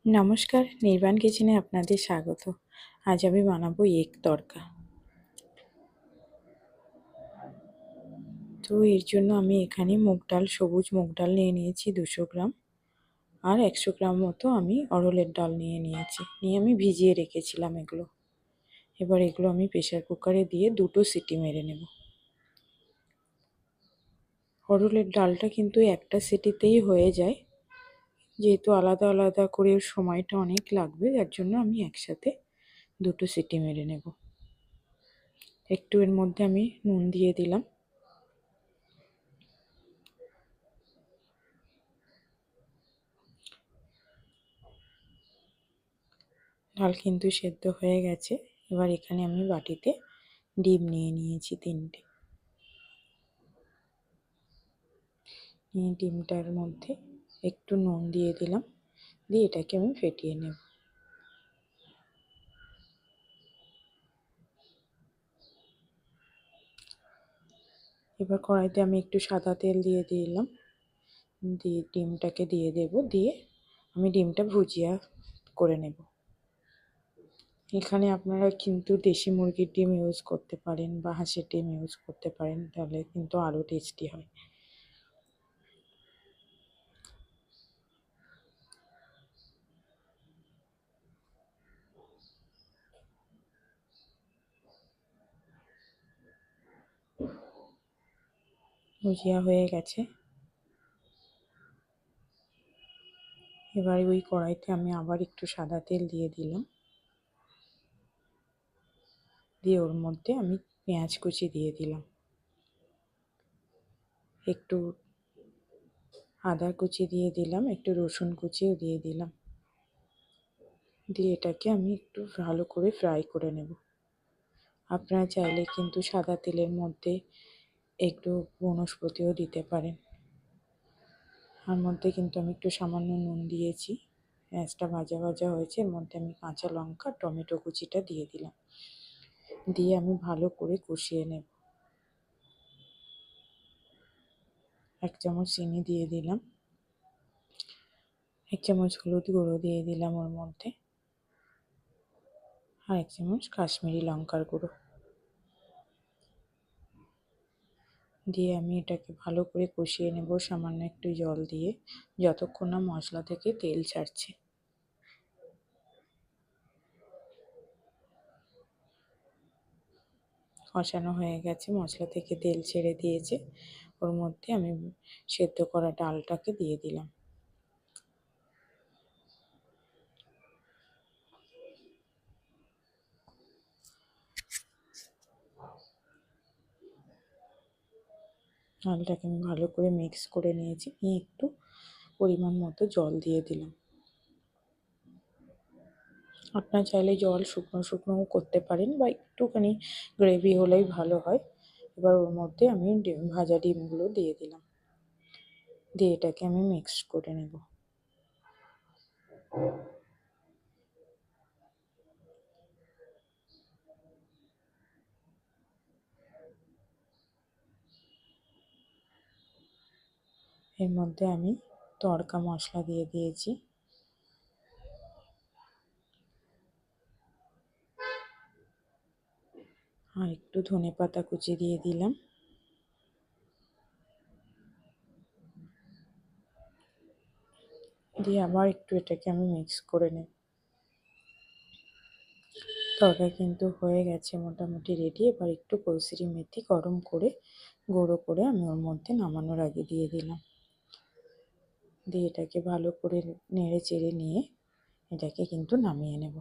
নমস্কার, নির্বাণ কিচেনে আপনাদের স্বাগত। আজ আমি বানাবো এগ তড়কা। তো এর জন্য আমি এখানে সবুজ মুগ ডাল নিয়ে নিয়েছি 200 গ্রাম, আর 100 গ্রাম মতো আমি অড়হরের ডাল নিয়ে আমি ভিজিয়ে রেখেছিলাম এগুলো। এবার এগুলো আমি প্রেসার কুকারে দিয়ে 2টো সিটি মেরে নেব। অড়হরের ডালটা কিন্তু একটা সিটিতেই হয়ে যায়, যেহেতু আলাদা আলাদা করে সময়টা অনেক লাগবে, যার জন্য আমি একসাথে 2টো সিটি মেরে নেব। একটু এর মধ্যে আমি নুন দিয়ে দিলাম। ডাল কিন্তু সেদ্ধ হয়ে গেছে। এবার এখানে আমি বাটিতে ডিম নিয়ে নিয়েছি 3টে। ডিমটার মধ্যে একটু নুন দিয়ে দিলাম, দিয়ে এটাকে আমি ফেটিয়ে নেব। এবার কড়াইতে আমি একটু সাদা তেল দিয়ে দিলাম, দিয়ে ডিমটাকে দিয়ে দেব, দিয়ে আমি ডিমটা ভুজিয়া করে নেব। এখানে আপনারা কিন্তু দেশি মুরগির ডিম ইউজ করতে পারেন বা হাঁসের ডিম ইউজ করতে পারেন, তাহলে কিন্তু আরও টেস্টি হয়। ভুজিয়া হয়ে গেছে। এবার ওই কড়াইতে আমি আবার একটু সাদা তেল দিয়ে দিলাম, দিয়ে ওর মধ্যে আমি পেঁয়াজ কুচি দিয়ে দিলাম, একটু আদা কুচি দিয়ে দিলাম, একটু রসুন কুচিও দিয়ে দিলাম, দিয়ে এটাকে আমি একটু ভালো করে ফ্রাই করে নেব। আপনারা চাইলে কিন্তু সাদা তেলের মধ্যে একটু বনস্পতিও দিতে পারেন। আর মধ্যে কিন্তু আমি একটু সামান্য নুন দিয়েছি। পেঁয়াজটা ভাজা ভাজা হয়েছে, এর মধ্যে আমি কাঁচা লঙ্কা টমেটো কুচিটা দিয়ে দিলাম, দিয়ে আমি ভালো করে কষিয়ে নেব। 1 চামচ চিনি দিয়ে দিলাম, 1 চামচ হলুদ গুঁড়ো দিয়ে দিলাম ওর মধ্যে, আর 1 চামচ কাশ্মীরি লঙ্কার গুঁড়ো দিয়ে আমি এটাকে ভালো করে কষিয়ে নেব সামান্য একটু জল দিয়ে, যতক্ষণ না মশলা থেকে তেল ছাড়ছে। কষানো হয়ে গেছে, মশলা থেকে তেল ছেড়ে দিয়েছে। ওর মধ্যে আমি সেদ্ধ করা ডালটাকে দিয়ে দিলাম। ডালটাকে আমি ভালো করে মিক্স করে নিয়েছি, নিয়ে একটু পরিমাণ মতো জল দিয়ে দিলাম। আপনারা চাইলে জল শুকনো শুকনোও করতে পারেন, বা একটুখানি গ্রেভি হলেই ভালো হয়। এবার ওর মধ্যে আমি ভাজা ডিমগুলো দিয়ে দিলাম, দিয়ে এটাকে আমি মিক্স করে নেব। এর মধ্যে আমি তড়কা মশলা দিয়ে দিয়েছি, আর একটু ধনেপাতা কুচি দিয়ে দিলাম, দিয়ে আবার একটু এটাকে আমি মিক্স করে নেব। তরকারি কিন্তু হয়ে গেছে, মোটামুটি রেডি। এবার একটু কসুরি মেথি গরম করে গুঁড়ো করে আমি ওর মধ্যে নামানোর আগে দিয়ে দিলাম, দিয়ে এটাকে ভালো করে নেড়ে চেড়ে নিয়ে এটাকে কিন্তু নামিয়ে নেব।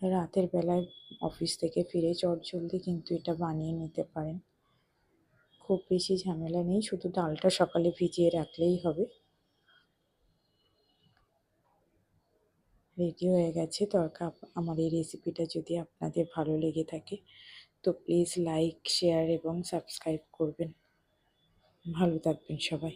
রাতের বেলায় অফিস থেকে ফিরে চটজলদি কিন্তু এটা বানিয়ে নিতে পারেন, খুব বেশি ঝামেলা নেই, শুধু ডালটা সকালে ভিজিয়ে রাখলেই হবে। রেডি হয়ে গেছে তরকা। আমার এই রেসিপিটা যদি আপনাদের ভালো লেগে থাকে তো প্লিজ লাইক, শেয়ার এবং সাবস্ক্রাইব করবেন। ভালো থাকবেন সবাই।